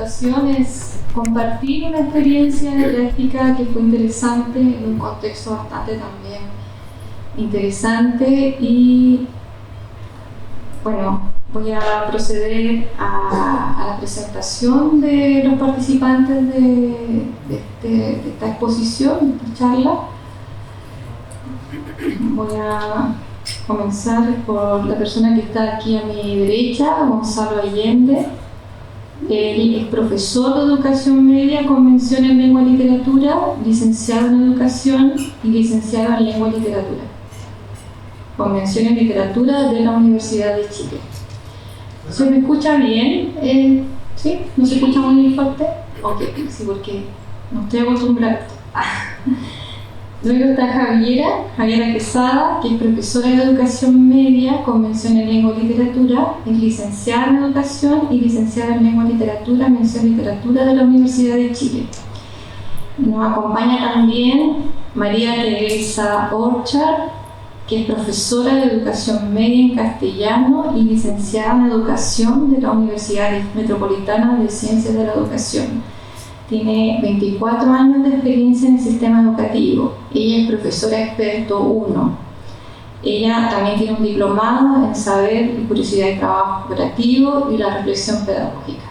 presentación es compartir una experiencia de práctica que fue interesante en un contexto bastante también interesante y bueno, voy a proceder a la presentación de los participantes de esta exposición, de esta charla. Voy a comenzar por la persona que está aquí a mi derecha, Gonzalo Allende. Él es profesor de educación media con mención en lengua y literatura, licenciado en educación y licenciado en lengua y literatura, con mención en literatura de la Universidad de Chile. ¿Se me escucha bien? ¿Sí? ¿No se escucha muy fuerte? Ok, sí, porque no estoy acostumbrada. Luego está Javiera Quesada, que es profesora de educación media con mención en lengua y literatura, es licenciada en educación y licenciada en lengua y literatura, mención literatura de la Universidad de Chile. Nos acompaña también María Teresa Orchard, que es profesora de educación media en castellano y licenciada en educación de la Universidad Metropolitana de Ciencias de la Educación. Tiene 24 años de experiencia en el sistema educativo. Ella es profesora experto 1. Ella también tiene un diplomado en saber y curiosidad de trabajo cooperativo y la reflexión pedagógica.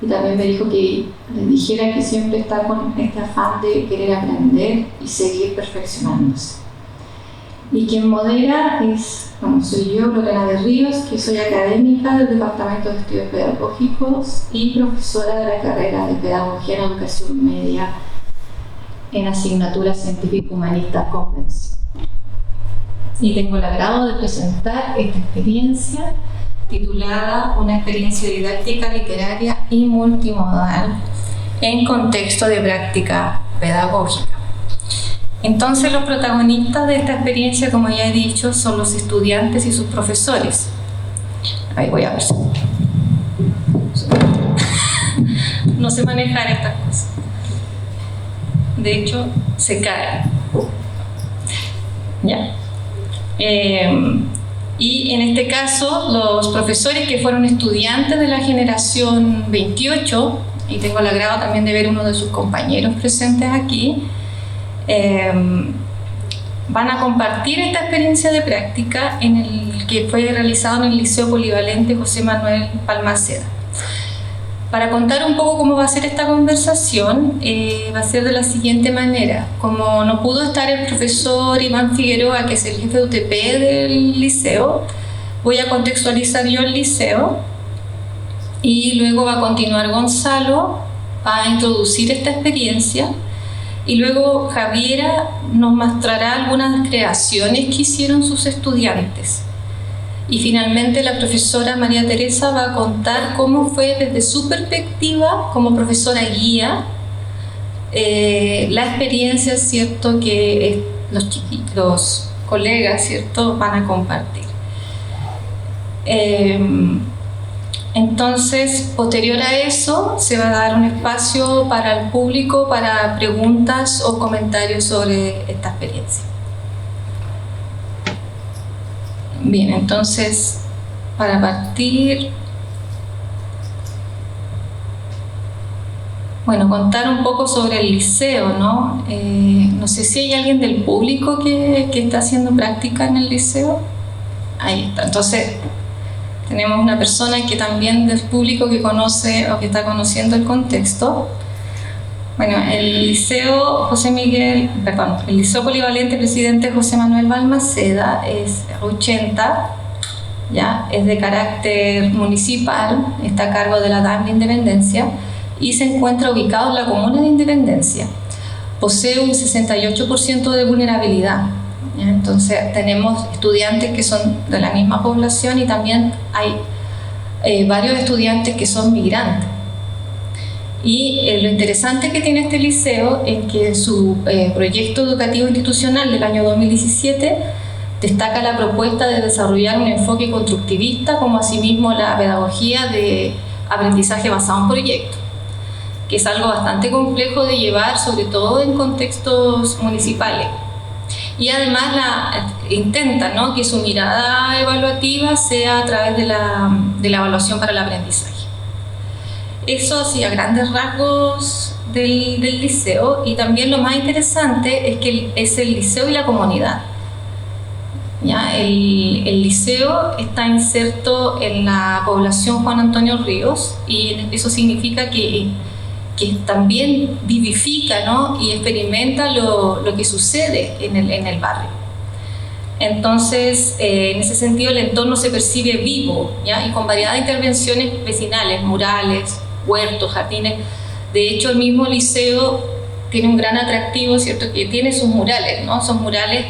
Y también me dijo que les dijera que siempre está con este afán de querer aprender y seguir perfeccionándose. Y quien modera soy yo, Lorena de Ríos, que soy académica del Departamento de Estudios Pedagógicos y profesora de la carrera de Pedagogía en Educación Media en asignaturas científico-humanistas convención. Y tengo el agrado de presentar esta experiencia titulada Una experiencia didáctica, literaria y multimodal en contexto de práctica pedagógica. Entonces los protagonistas de esta experiencia, como ya he dicho, son los estudiantes y sus profesores. Ahí voy a ver. No sé manejar estas cosas. De hecho, se cae. Ya. Y en este caso, los profesores que fueron estudiantes de la generación 28, y tengo el agrado también de ver uno de sus compañeros presentes aquí, van a compartir esta experiencia de práctica en el que fue realizado en el Liceo Polivalente José Manuel Balmaceda. Para contar un poco cómo va a ser esta conversación, va a ser de la siguiente manera. Como no pudo estar el profesor Iván Figueroa, que es el jefe de UTP del liceo, voy a contextualizar yo el liceo y luego va a continuar Gonzalo a introducir esta experiencia. Y luego Javiera nos mostrará algunas creaciones que hicieron sus estudiantes. Y finalmente la profesora María Teresa va a contar cómo fue desde su perspectiva como profesora guía la experiencia, ¿cierto?, que los colegas, ¿cierto?, van a compartir. Entonces, posterior a eso, se va a dar un espacio para el público para preguntas o comentarios sobre esta experiencia. Bien, entonces, para partir, bueno, contar un poco sobre el liceo, ¿no? No sé si hay alguien del público que está haciendo práctica en el liceo. Ahí está, entonces tenemos una persona que también del público que conoce o que está conociendo el contexto. Bueno, el Liceo Polivalente Presidente José Manuel Balmaceda es 80, ¿ya? Es de carácter municipal, está a cargo de la DAM de Independencia y se encuentra ubicado en la comuna de Independencia. Posee un 68% de vulnerabilidad. Entonces tenemos estudiantes que son de la misma población y también hay varios estudiantes que son migrantes. Y lo interesante que tiene este liceo es que en su proyecto educativo institucional del año 2017 destaca la propuesta de desarrollar un enfoque constructivista como asimismo la pedagogía de aprendizaje basado en proyectos, que es algo bastante complejo de llevar, sobre todo en contextos municipales. Y además intenta, ¿no?, que su mirada evaluativa sea a través de la evaluación para el aprendizaje. Eso así a grandes rasgos del liceo, y también lo más interesante es que es el liceo y la comunidad. ¿Ya? El liceo está inserto en la población Juan Antonio Ríos, y eso significa que también vivifica, ¿no? Y experimenta lo que sucede en el barrio. Entonces, en ese sentido, el entorno se percibe vivo, ¿ya? Y con variedad de intervenciones vecinales, murales, huertos, jardines. De hecho, el mismo liceo tiene un gran atractivo, ¿cierto? Que tiene sus murales, ¿no? Son murales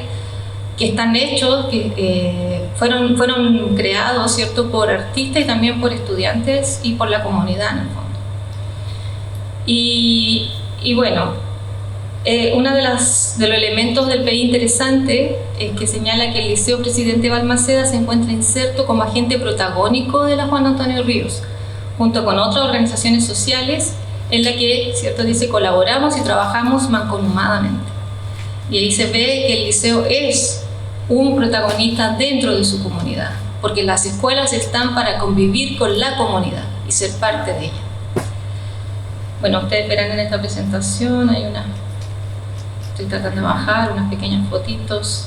que están hechos, que fueron creados, ¿cierto? Por artistas y también por estudiantes y por la comunidad, en el fondo. Y bueno, uno de los elementos del PI interesante es que señala que el Liceo Presidente Balmaceda se encuentra inserto como agente protagónico de la Juan Antonio Ríos, junto con otras organizaciones sociales en la que, ¿cierto?, dice, colaboramos y trabajamos mancomunadamente. Y ahí se ve que el liceo es un protagonista dentro de su comunidad, porque las escuelas están para convivir con la comunidad y ser parte de ella. Bueno, ustedes verán en esta presentación, estoy tratando de bajar unas pequeñas fotitos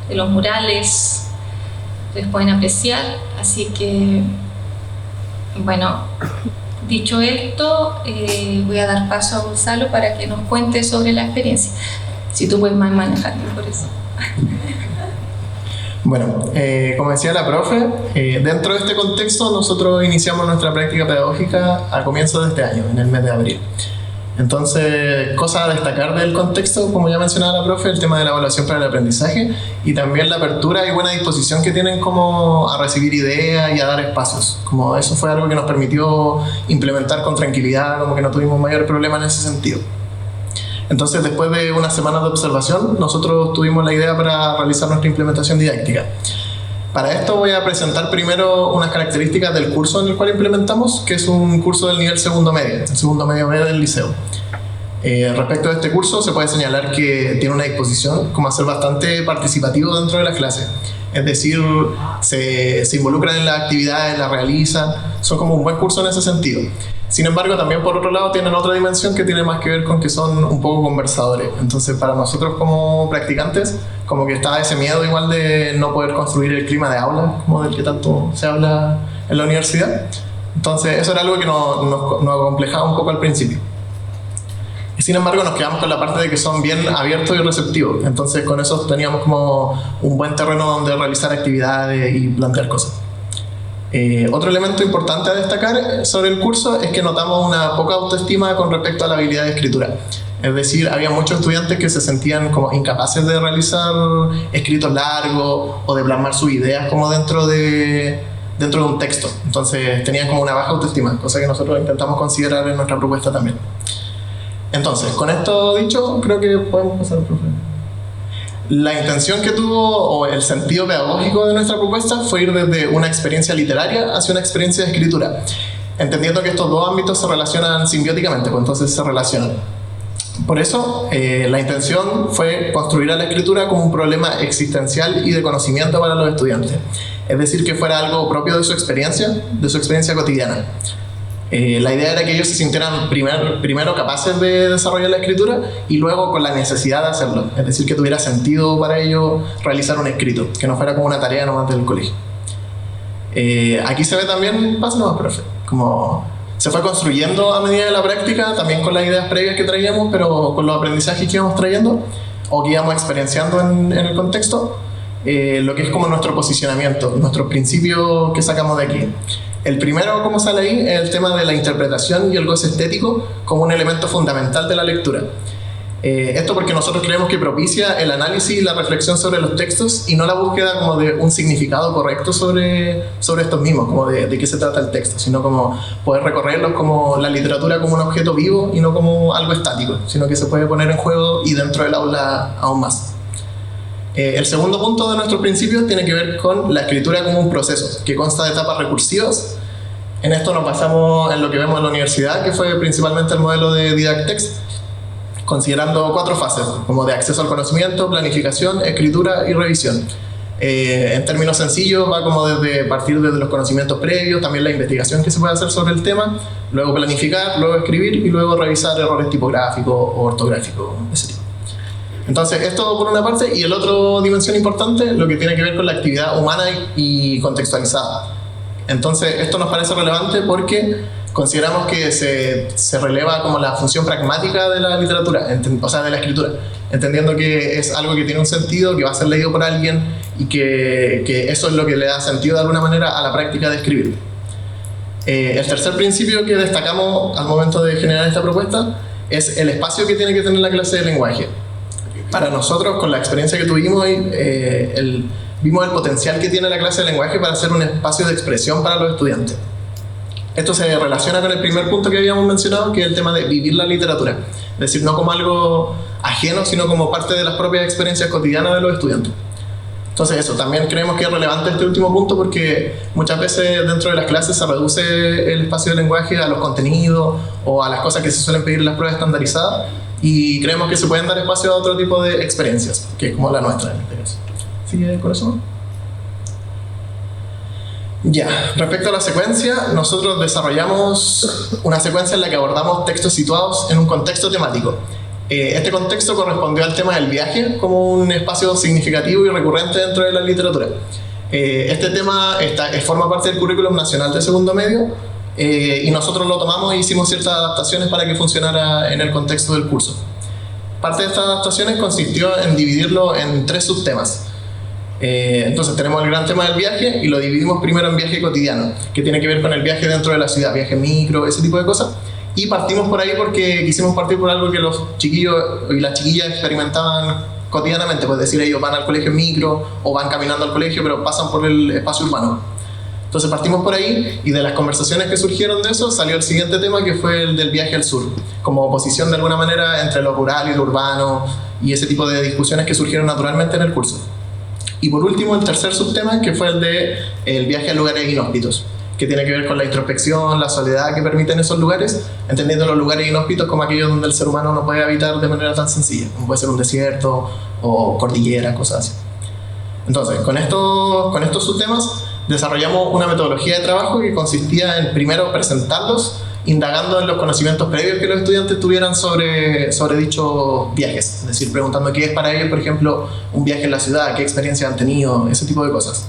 de los murales, ustedes pueden apreciar, así que, bueno, dicho esto, voy a dar paso a Gonzalo para que nos cuente sobre la experiencia. Si tú puedes manejarme por eso. Bueno, como decía la profe, dentro de este contexto nosotros iniciamos nuestra práctica pedagógica a comienzos de este año, en el mes de abril. Entonces, cosas a destacar del contexto, como ya mencionaba la profe, el tema de la evaluación para el aprendizaje y también la apertura y buena disposición que tienen como a recibir ideas y a dar espacios. Como eso fue algo que nos permitió implementar con tranquilidad, como que no tuvimos mayor problema en ese sentido. Entonces, después de unas semanas de observación, nosotros tuvimos la idea para realizar nuestra implementación didáctica. Para esto voy a presentar primero unas características del curso en el cual implementamos, que es un curso del nivel segundo medio, el segundo medio B del liceo. Respecto a este curso, se puede señalar que tiene una disposición como a ser bastante participativo dentro de la clase. Es decir, se involucran en las actividades, las realizan, son como un buen curso en ese sentido. Sin embargo, también por otro lado tienen otra dimensión que tiene más que ver con que son un poco conversadores. Entonces, para nosotros como practicantes, como que estaba ese miedo igual de no poder construir el clima de aula, como del que tanto se habla en la universidad. Entonces, eso era algo que nos acomplejaba un poco al principio. Sin embargo, nos quedamos con la parte de que son bien abiertos y receptivos. Entonces, con eso teníamos como un buen terreno donde realizar actividades y plantear cosas. Otro elemento importante a destacar sobre el curso es que notamos una poca autoestima con respecto a la habilidad de escritura. Es decir, había muchos estudiantes que se sentían como incapaces de realizar escritos largos o de plasmar sus ideas como dentro de un texto. Entonces tenían como una baja autoestima, cosa que nosotros intentamos considerar en nuestra propuesta también. Entonces, con esto dicho, creo que podemos pasar al profe. La intención que tuvo, o el sentido pedagógico de nuestra propuesta, fue ir desde una experiencia literaria hacia una experiencia de escritura, entendiendo que estos dos ámbitos se relacionan simbióticamente, pues entonces se relacionan. Por eso, la intención fue construir a la escritura como un problema existencial y de conocimiento para los estudiantes, es decir, que fuera algo propio de su experiencia cotidiana. La idea era que ellos se sintieran primero capaces de desarrollar la escritura y luego con la necesidad de hacerlo, es decir, que tuviera sentido para ellos realizar un escrito, que no fuera como una tarea nomás del colegio. Aquí se ve también, pásanos, profe, como se fue construyendo a medida de la práctica, también con las ideas previas que traíamos, pero con los aprendizajes que íbamos trayendo o que íbamos experienciando en el contexto, lo que es como nuestro posicionamiento, nuestros principios que sacamos de aquí. El primero, como sale ahí, es el tema de la interpretación y el goce estético como un elemento fundamental de la lectura. Esto porque nosotros creemos que propicia el análisis y la reflexión sobre los textos y no la búsqueda como de un significado correcto sobre estos mismos, como de qué se trata el texto, sino como poder recorrerlos como la literatura como un objeto vivo y no como algo estático, sino que se puede poner en juego y dentro del aula aún más. El segundo punto de nuestros principios tiene que ver con la escritura como un proceso que consta de etapas recursivas. En esto nos basamos en lo que vemos en la universidad, que fue principalmente el modelo de Didactex, considerando 4 fases, como de acceso al conocimiento, planificación, escritura y revisión. En términos sencillos, va como desde partir desde los conocimientos previos, también la investigación que se puede hacer sobre el tema, luego planificar, luego escribir y luego revisar errores tipográficos o ortográficos, ese tipo. Entonces, esto por una parte, y el otro dimensión importante, lo que tiene que ver con la actividad humana y contextualizada. Entonces, esto nos parece relevante porque consideramos que se releva como la función pragmática de la literatura, o sea, de la escritura, entendiendo que es algo que tiene un sentido, que va a ser leído por alguien y que eso es lo que le da sentido de alguna manera a la práctica de escribir. El tercer principio que destacamos al momento de generar esta propuesta es el espacio que tiene que tener la clase de lenguaje. Para nosotros, con la experiencia que tuvimos, vimos el potencial que tiene la clase de lenguaje para ser un espacio de expresión para los estudiantes. Esto se relaciona con el primer punto que habíamos mencionado, que es el tema de vivir la literatura. Es decir, no como algo ajeno, sino como parte de las propias experiencias cotidianas de los estudiantes. Entonces eso, también creemos que es relevante este último punto porque muchas veces dentro de las clases se reduce el espacio de lenguaje a los contenidos o a las cosas que se suelen pedir en las pruebas estandarizadas, y creemos que se pueden dar espacio a otro tipo de experiencias, que es como la nuestra en este caso. ¿Sigue, corazón? Ya, respecto a la secuencia, nosotros desarrollamos una secuencia en la que abordamos textos situados en un contexto temático. Este contexto correspondió al tema del viaje como un espacio significativo y recurrente dentro de la literatura. Este tema forma parte del currículum nacional de segundo medio, y nosotros lo tomamos e hicimos ciertas adaptaciones para que funcionara en el contexto del curso. Parte de estas adaptaciones consistió en dividirlo en 3 subtemas. Entonces tenemos el gran tema del viaje y lo dividimos primero en viaje cotidiano, que tiene que ver con el viaje dentro de la ciudad, viaje micro, ese tipo de cosas. Y partimos por ahí porque quisimos partir por algo que los chiquillos y las chiquillas experimentaban cotidianamente, pues decir, ellos van al colegio en micro o van caminando al colegio, pero pasan por el espacio urbano. Entonces partimos por ahí, y de las conversaciones que surgieron de eso salió el siguiente tema, que fue el del viaje al sur, como oposición de alguna manera entre lo rural y lo urbano, y ese tipo de discusiones que surgieron naturalmente en el curso. Y por último, el tercer subtema, que fue el de el viaje a lugares inhóspitos, que tiene que ver con la introspección, la soledad que permiten esos lugares, entendiendo los lugares inhóspitos como aquellos donde el ser humano no puede habitar de manera tan sencilla, como puede ser un desierto o cordillera, cosas así. Entonces, con estos subtemas desarrollamos una metodología de trabajo que consistía en primero presentarlos, indagando en los conocimientos previos que los estudiantes tuvieran sobre dichos viajes, es decir, preguntando qué es para ellos, por ejemplo, un viaje en la ciudad, qué experiencias han tenido, ese tipo de cosas.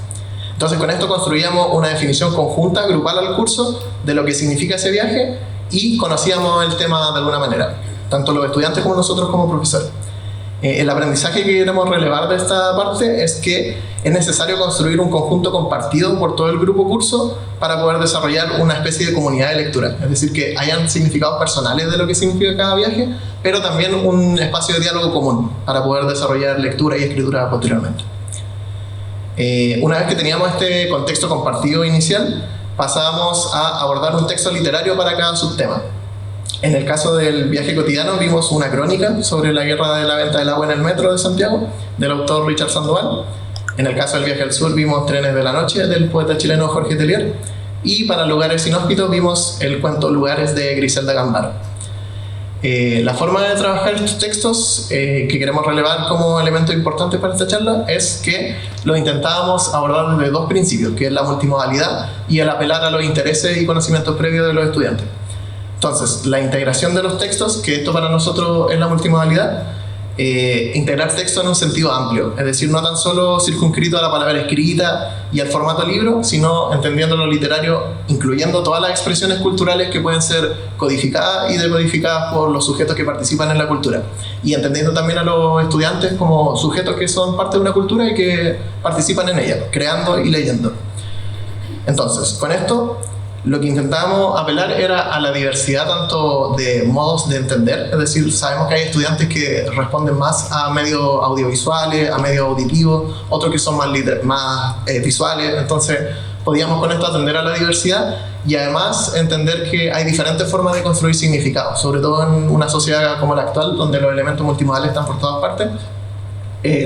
Entonces, con esto construíamos una definición conjunta, grupal al curso, de lo que significa ese viaje, y conocíamos el tema de alguna manera, tanto los estudiantes como nosotros como profesores. El aprendizaje que queremos relevar de esta parte es que es necesario construir un conjunto compartido por todo el grupo curso para poder desarrollar una especie de comunidad de lectura, es decir, que hayan significados personales de lo que significa cada viaje, pero también un espacio de diálogo común para poder desarrollar lectura y escritura posteriormente. Una vez que teníamos este contexto compartido inicial, pasábamos a abordar un texto literario para cada subtema. En el caso del viaje cotidiano vimos una crónica sobre la guerra de la venta del agua en el metro de Santiago, del autor Richard Sandoval. En el caso del viaje al sur vimos Trenes de la noche, del poeta chileno Jorge Teillier. Y para lugares inhóspitos vimos el cuento Lugares de Griselda Gambaro. La forma de trabajar estos textos que queremos relevar como elemento importante para esta charla es que los intentábamos abordar desde 2 principios, que es la multimodalidad y el apelar a los intereses y conocimientos previos de los estudiantes. Entonces, la integración de los textos, que esto para nosotros es la multimodalidad, integrar texto en un sentido amplio, es decir, no tan solo circunscrito a la palabra escrita y al formato libro, sino entendiendo lo literario, incluyendo todas las expresiones culturales que pueden ser codificadas y decodificadas por los sujetos que participan en la cultura, y entendiendo también a los estudiantes como sujetos que son parte de una cultura y que participan en ella, creando y leyendo. Entonces, con esto lo que intentábamos apelar era a la diversidad tanto de modos de entender, es decir, sabemos que hay estudiantes que responden más a medios audiovisuales, a medios auditivos, otros que son más visuales, entonces podíamos con esto atender a la diversidad y además entender que hay diferentes formas de construir significados, sobre todo en una sociedad como la actual, donde los elementos multimodales están por todas partes.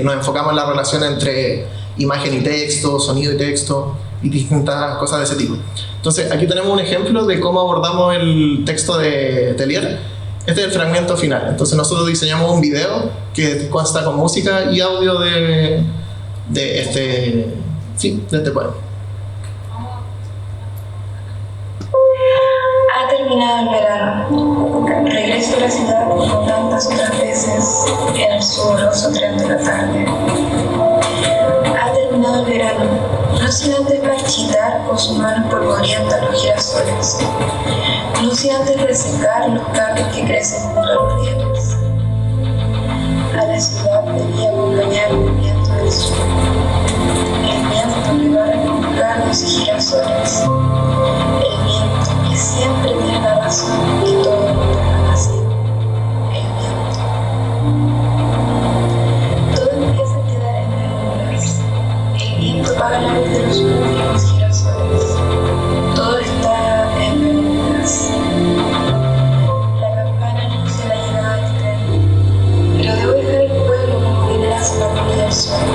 Nos enfocamos en la relación entre imagen y texto, sonido y texto, y distintas cosas de ese tipo. Entonces, aquí tenemos un ejemplo de cómo abordamos el texto de Teillier. Este es el fragmento final. Entonces, nosotros diseñamos un video que consta con música y audio de de este poema. Ha terminado el verano. Regreso a la ciudad como tantas otras veces en el sudoroso tren de la tarde. Ha terminado el verano, no sin antes marchitar con sus manos polvorientas los girasoles, no sin antes resecar los cardos que crecen contra los rieles. A la ciudad debía acompañar el viento del sur, el viento que barre con cardos y girasoles, el viento que siempre tiene la razón y todo lo torna vacío, el viento. Todo empieza a quedar en penumbras, el viento apaga la luz de los últimos girasoles, todo está en penumbras. La campana anuncia la llegada del tren, pero debo dejar el pueblo como que hace la luz del sol.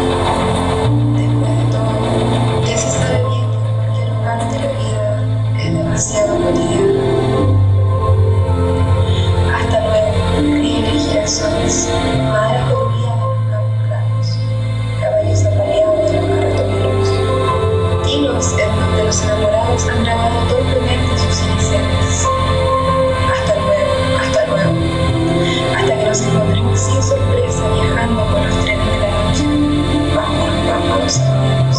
Después de todo, ya se sabe bien que cualquier lugar de la vida es demasiado cotidiano. Hasta luego, rieles girasoles, madera colorida de los campos claros, caballos apareados de los carretoneros, hilos en donde los enamorados han grabado torpemente sus iniciales. Hasta luego, hasta que nos encontremos sin sorpresa viajando por los trenes de la noche, bajo los párpados amigos.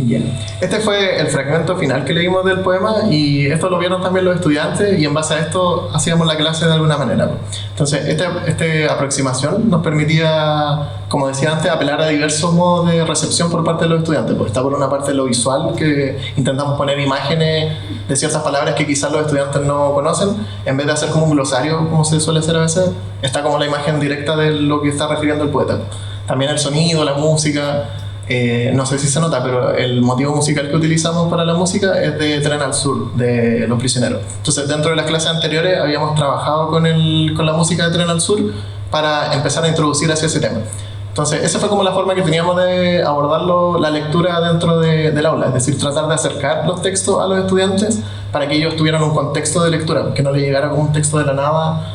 Ya. Este fue el fragmento final que leímos del poema y esto lo vieron también los estudiantes y en base a esto hacíamos la clase de alguna manera. Entonces, esta aproximación nos permitía, como decía antes, apelar a diversos modos de recepción por parte de los estudiantes. Pues está por una parte lo visual, que intentamos poner imágenes de ciertas palabras que quizás los estudiantes no conocen, en vez de hacer como un glosario, como se suele hacer a veces, está como la imagen directa de lo que está refiriendo el poeta. También el sonido, la música. No sé si se nota, pero el motivo musical que utilizamos para la música es de Tren al Sur, de Los Prisioneros. Entonces, dentro de las clases anteriores habíamos trabajado con la música de Tren al Sur para empezar a introducir hacia ese tema. Entonces, esa fue como la forma que teníamos de abordarlo, la lectura dentro del aula, es decir, tratar de acercar los textos a los estudiantes para que ellos tuvieran un contexto de lectura, que no les llegara como un texto de la nada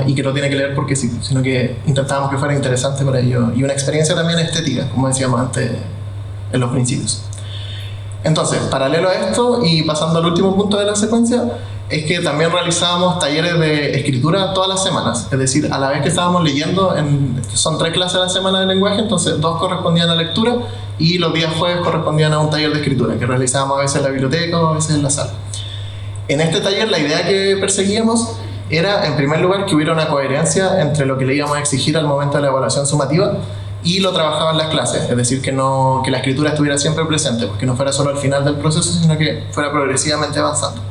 y que lo tiene que leer porque sí, sino que intentábamos que fuera interesante para ellos y una experiencia también estética, como decíamos antes en los principios. Entonces, paralelo a esto y pasando al último punto de la secuencia, es que también realizábamos talleres de escritura todas las semanas, es decir, a la vez que estábamos leyendo, son 3 clases a la semana de lenguaje, entonces 2 correspondían a lectura y los días jueves correspondían a un taller de escritura que realizábamos a veces en la biblioteca o a veces en la sala. En este taller la idea que perseguíamos era, en primer lugar, que hubiera una coherencia entre lo que le íbamos a exigir al momento de la evaluación sumativa y lo trabajaba en las clases, es decir, que la escritura estuviera siempre presente, pues que no fuera solo al final del proceso, sino que fuera progresivamente avanzando.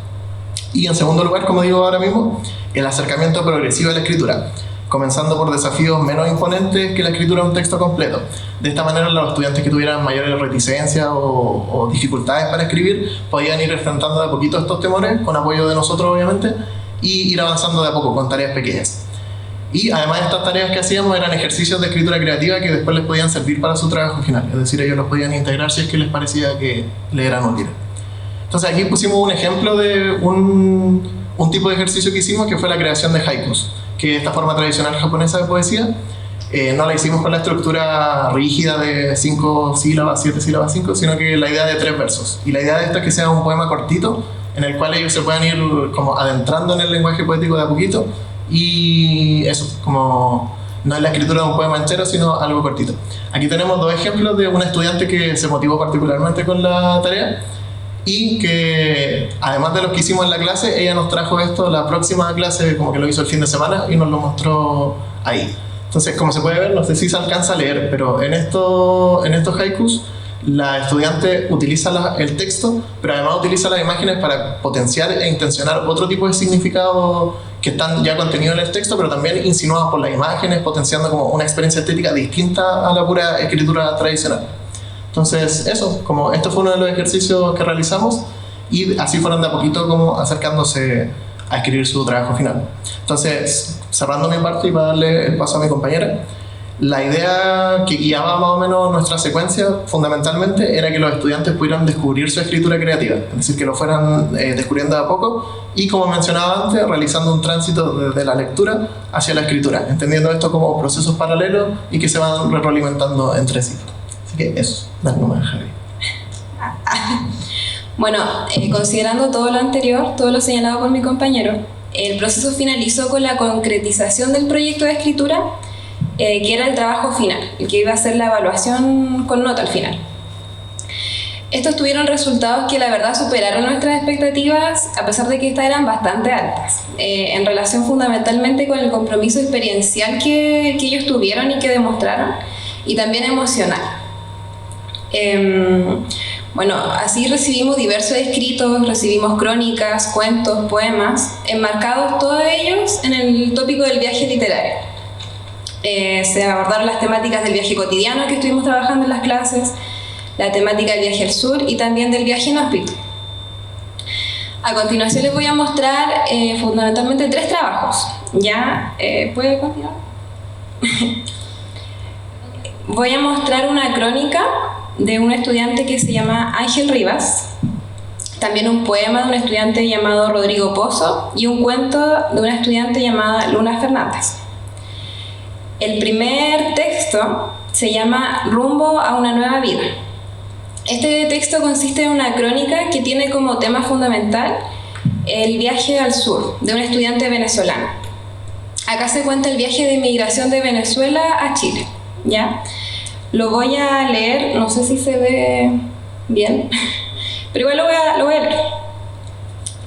Y en segundo lugar, como digo ahora mismo, el acercamiento progresivo a la escritura, comenzando por desafíos menos imponentes que la escritura de un texto completo. De esta manera, los estudiantes que tuvieran mayores reticencias o dificultades para escribir podían ir enfrentando de a poquito estos temores, con apoyo de nosotros obviamente, y ir avanzando de a poco con tareas pequeñas. Y además estas tareas que hacíamos eran ejercicios de escritura creativa que después les podían servir para su trabajo final, es decir, ellos los podían integrar si es que les parecía que les eran útiles. Entonces aquí pusimos un ejemplo de un tipo de ejercicio que hicimos, que fue la creación de haikus, que esta forma tradicional japonesa de poesía no la hicimos con la estructura rígida de 5 sílabas, 7 sílabas, 5, sino que la idea de 3 versos. Y la idea de esto es que sea un poema cortito, en el cual ellos se puedan ir como adentrando en el lenguaje poético de a poquito, y eso, como no es la escritura de un poema entero, sino algo cortito. Aquí tenemos 2 ejemplos de una estudiante que se motivó particularmente con la tarea, y que además de lo que hicimos en la clase, ella nos trajo esto la próxima clase, como que lo hizo el fin de semana y nos lo mostró ahí. Entonces, como se puede ver, no sé si se alcanza a leer, pero en estos haikus la estudiante utiliza el texto, pero además utiliza las imágenes para potenciar e intencionar otro tipo de significados que están ya contenidos en el texto, pero también insinuados por las imágenes, potenciando como una experiencia estética distinta a la pura escritura tradicional. Entonces eso, como esto fue uno de los ejercicios que realizamos y así fueron de a poquito como acercándose a escribir su trabajo final. Entonces, cerrando mi parte y para darle el paso a mi compañera, La idea que guiaba más o menos nuestra secuencia, fundamentalmente, era que los estudiantes pudieran descubrir su escritura creativa, es decir, que lo fueran descubriendo de a poco y, como mencionaba antes, realizando un tránsito desde la lectura hacia la escritura, entendiendo esto como procesos paralelos y que se van retroalimentando entre sí. Así que eso, dale nomás, Javi. Bueno, considerando todo lo anterior, todo lo señalado por mi compañero, el proceso finalizó con la concretización del proyecto de escritura, que era el trabajo final, el que iba a ser la evaluación con nota al final. Estos tuvieron resultados que la verdad superaron nuestras expectativas, a pesar de que estas eran bastante altas, en relación fundamentalmente con el compromiso experiencial que ellos tuvieron y que demostraron, y también emocional. Bueno, así recibimos diversos escritos, recibimos crónicas, cuentos, poemas, enmarcados todos ellos en el tópico del viaje literario. Se abordaron las temáticas del viaje cotidiano que estuvimos trabajando en las clases, la temática del viaje al sur y también del viaje inhóspito. A continuación les voy a mostrar fundamentalmente 3 trabajos. ¿Ya? ¿Puede continuar? Voy a mostrar una crónica de un estudiante que se llama Ángel Rivas, también un poema de un estudiante llamado Rodrigo Pozo y un cuento de una estudiante llamada Luna Fernández. El primer texto se llama Rumbo a una nueva vida. Este texto consiste en una crónica que tiene como tema fundamental el viaje al sur de un estudiante venezolano. Acá se cuenta el viaje de migración de Venezuela a Chile, ¿ya? Lo voy a leer, no sé si se ve bien, pero igual lo voy a leer.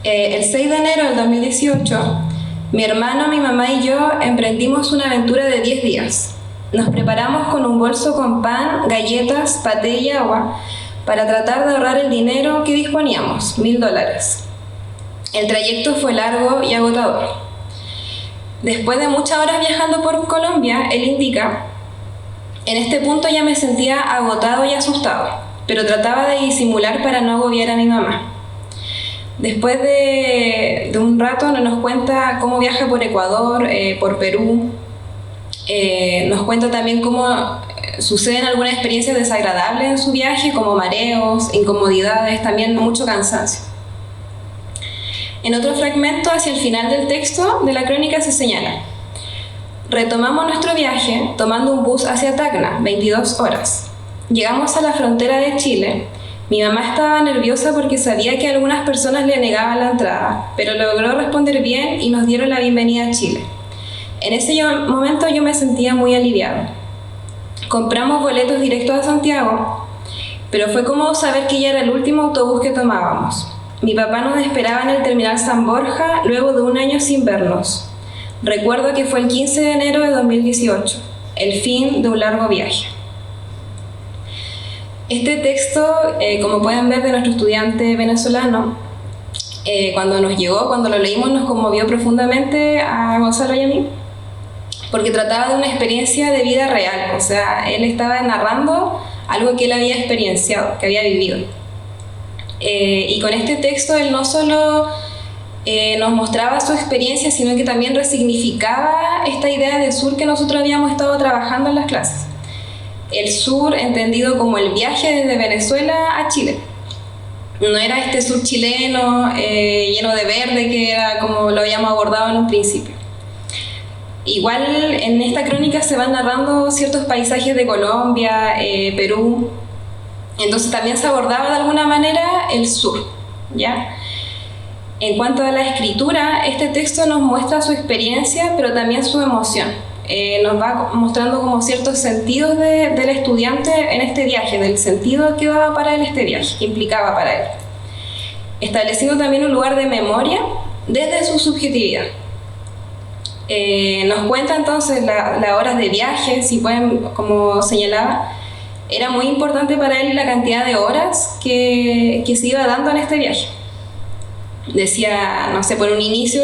El 6 de enero del 2018, mi hermano, mi mamá y yo emprendimos una aventura de 10 días. Nos preparamos con un bolso con pan, galletas, paté y agua para tratar de ahorrar el dinero que disponíamos, $1000. El trayecto fue largo y agotador. Después de muchas horas viajando por Colombia, él indica: en este punto ya me sentía agotado y asustado, pero trataba de disimular para no agobiar a mi mamá. Después de un rato nos cuenta cómo viaja por Ecuador, por Perú. Nos cuenta también cómo suceden algunas experiencias desagradables en su viaje, como mareos, incomodidades, también mucho cansancio. En otro fragmento, hacia el final del texto de la crónica, se señala: retomamos nuestro viaje tomando un bus hacia Tacna, 22 horas. Llegamos a la frontera de Chile. Mi mamá estaba nerviosa porque sabía que algunas personas le negaban la entrada, pero logró responder bien y nos dieron la bienvenida a Chile. En ese momento yo me sentía muy aliviado. Compramos boletos directos a Santiago, pero fue cómodo saber que ya era el último autobús que tomábamos. Mi papá nos esperaba en el terminal San Borja luego de un año sin vernos. Recuerdo que fue el 15 de enero de 2018, el fin de un largo viaje. Este texto, como pueden ver, de nuestro estudiante venezolano, cuando nos llegó, cuando lo leímos, nos conmovió profundamente a Gonzalo y a mí, porque trataba de una experiencia de vida real. O sea, él estaba narrando algo que él había experienciado, que había vivido. Y con este texto él no solo nos mostraba su experiencia, sino que también resignificaba esta idea del sur que nosotros habíamos estado trabajando en las clases. El sur entendido como el viaje desde Venezuela a Chile. No era este sur chileno lleno de verde, que era como lo habíamos abordado en un principio. Igual en esta crónica se van narrando ciertos paisajes de Colombia, Perú. Entonces también se abordaba de alguna manera el sur, ¿ya? En cuanto a la escritura, este texto nos muestra su experiencia, pero también su emoción. Nos va mostrando como ciertos sentidos del estudiante en este viaje, del sentido que daba para él este viaje, que implicaba para él. Estableciendo también un lugar de memoria desde su subjetividad. Nos cuenta entonces las horas de viaje, si pueden, como señalaba, era muy importante para él la cantidad de horas que se iba dando en este viaje. Decía, no sé, por un inicio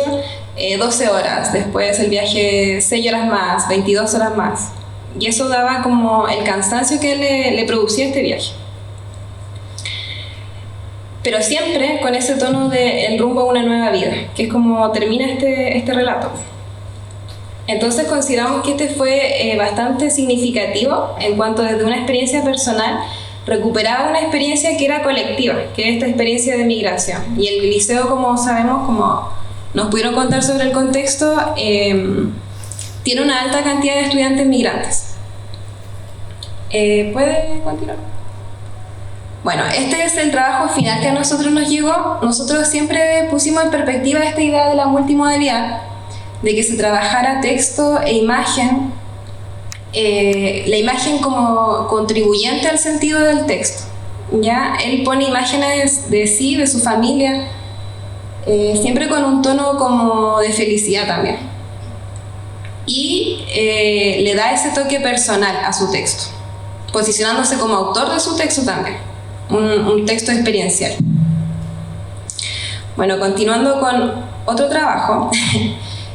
12 horas, después el viaje 6 horas más, 22 horas más. Y eso daba como el cansancio que le producía este viaje. Pero siempre con ese tono de el rumbo a una nueva vida, que es como termina este relato. Entonces consideramos que este fue bastante significativo en cuanto desde una experiencia personal recuperaba una experiencia que era colectiva, que es esta experiencia de migración. Y el liceo, como sabemos, como nos pudieron contar sobre el contexto, tiene una alta cantidad de estudiantes migrantes. ¿Puede continuar? Bueno, este es el trabajo final que a nosotros nos llegó. Nosotros siempre pusimos en perspectiva esta idea de la multimodalidad, de que se trabajara texto e imagen, la imagen como contribuyente al sentido del texto. ¿Ya? Él pone imágenes de sí, de su familia, siempre con un tono como de felicidad también. Y le da ese toque personal a su texto, posicionándose como autor de su texto también, un texto experiencial. Bueno, continuando con otro trabajo,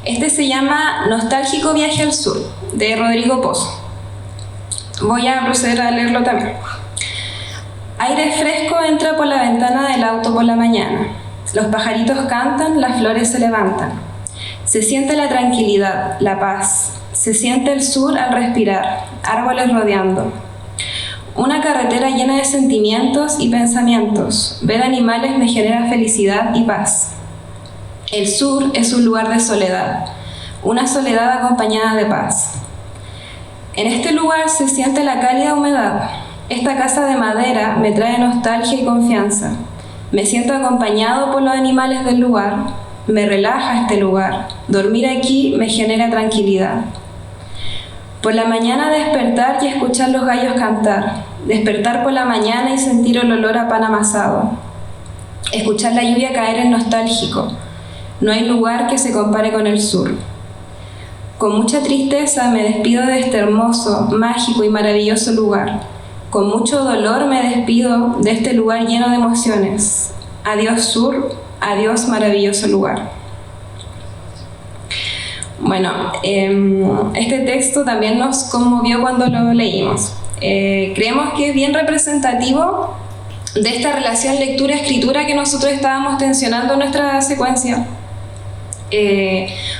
este se llama Nostálgico viaje al sur, de Rodrigo Pozo. Voy a proceder a leerlo también. Aire fresco entra por la ventana del auto por la mañana. Los pajaritos cantan, las flores se levantan. Se siente la tranquilidad, la paz. Se siente el sur al respirar, árboles rodeando. Una carretera llena de sentimientos y pensamientos. Ver animales me genera felicidad y paz. El sur es un lugar de soledad, una soledad acompañada de paz. En este lugar se siente la cálida humedad. Esta casa de madera me trae nostalgia y confianza. Me siento acompañado por los animales del lugar. Me relaja este lugar. Dormir aquí me genera tranquilidad. Por la mañana despertar y escuchar los gallos cantar. Despertar por la mañana y sentir el olor a pan amasado. Escuchar la lluvia caer es nostálgico. No hay lugar que se compare con el sur. Con mucha tristeza me despido de este hermoso, mágico y maravilloso lugar. Con mucho dolor me despido de este lugar lleno de emociones. Adiós sur, adiós maravilloso lugar. Bueno, este texto también nos conmovió cuando lo leímos. Creemos que es bien representativo de esta relación lectura-escritura que nosotros estábamos tensionando en nuestra secuencia.